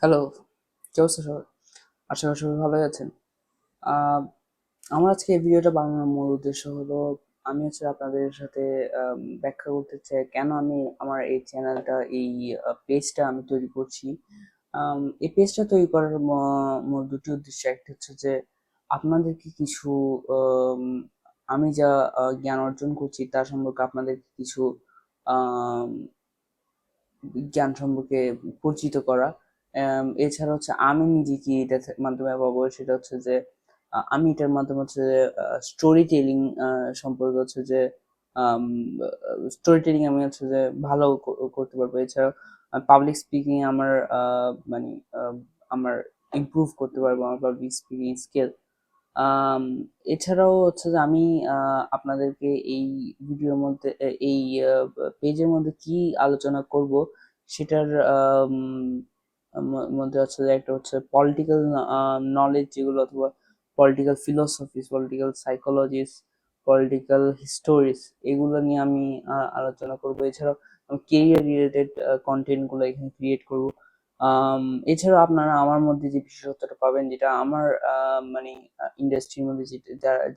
Hello, কি অবস্থা সবার? আশা করি সবাই ভালোই আছেন। আহ, আমার আজকে এই ভিডিওটা বানানোর মূল উদ্দেশ্য হলো আমি আপনাদের সাথে ব্যাখ্যা করতে চাই কেন আমি আমার এই চ্যানেলটা এই পেজটা আমি তৈরি করছি। এই পেজটা তৈরি করার মূল দুটি উদ্দেশ্য। একটা হচ্ছে যে আপনাদেরকে কিছু আম, আমি যা জ্ঞান অর্জন করছি তার সম্পর্কে আপনাদেরকে কিছু জ্ঞান সম্পর্কে পরিচিত করা। এছাড়া আমি নিজে কি এটার মাধ্যমে পাবো সেটা হচ্ছে যে আমি এটার মাধ্যমে স্টোরি টেলিং সম্পর্কে স্টোরি টেলিং আমি ভালো করতে পারবো। এছাড়াও পাবলিক স্পিকিং আমার মানে আমার ইমপ্রুভ করতে পারবো আমার পাবলিক স্পিকিং স্কিল। আম, এছাড়াও যে আমি আপনাদেরকে এই ভিডিওর মধ্যে এই পেজের মধ্যে কি আলোচনা করব সেটার মধ্যে যে একটা হচ্ছে পলিটিক্যাল নলেজ, যেগুলো অথবা political philosophies, political সাইকোলজিস, political Histories, এগুলো নিয়ে আমি আলোচনা করব। এছাড়াও আমি কেরিয়ার রিলেটেড কন্টেন্ট গুলো এখানে ক্রিয়েট করব। আম, এছাড়াও আপনারা আমার মধ্যে যে বিশেষত্বটা পাবেন, যেটা আমার মানে ইন্ডাস্ট্রির মধ্যে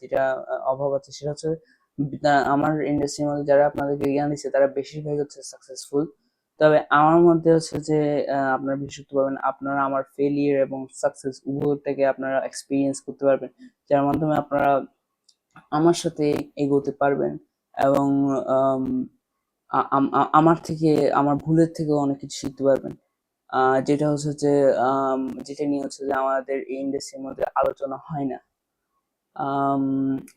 যেটা অভাব আছে, সেটা হচ্ছে আমার ইন্ডাস্ট্রির মধ্যে যারা আপনাদেরকে জ্ঞান দিচ্ছে তারা বেশিরভাগ সাকসেসফুল। তবে আমার মধ্যে যে আপনারা বিশেষত্ব পাবেন, আপনারা আমার ফেলিয়ার এবং সাকসেস উভয়টাকে আপনারা এক্সপিরিয়েন্স করতে পারবেন, যার মাধ্যমে আপনারা আমার সাথে এগোতে পারবেন এবং আম, আমার থেকে, আমার ভুলের থেকেও অনেক কিছু শিখতে পারবেন। যেটা যেটা নিয়ে আমাদের এই ইন্ডাস্ট্রির মধ্যে আলোচনা হয় না। আম,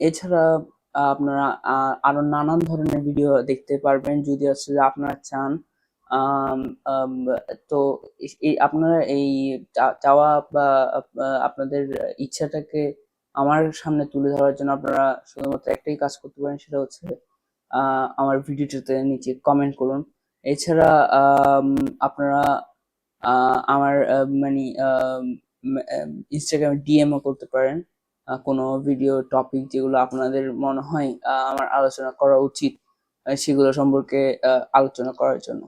এছাড়া আপনারা আরো নানান ধরনের ভিডিও দেখতে পারবেন যদি আপনারা চান। আম, আম, তো আপনারা এই চাওয়া বা আপনাদের ইচ্ছাটাকে আমার সামনে তুলে ধরার জন্য আপনারা শুধুমাত্র একটাই কাজ করতে পারেন, সেটা হচ্ছে আমার ভিডিওটাতে নিচে কমেন্ট করুন। এছাড়া আপনারা আমার মানে ইনস্টাগ্রামে ডিএমও করতে পারেন। কোনো ভিডিও টপিক যেগুলো আপনাদের মনে হয় আমার আলোচনা করা উচিত, সেগুলো সম্পর্কে আলোচনা করার জন্য।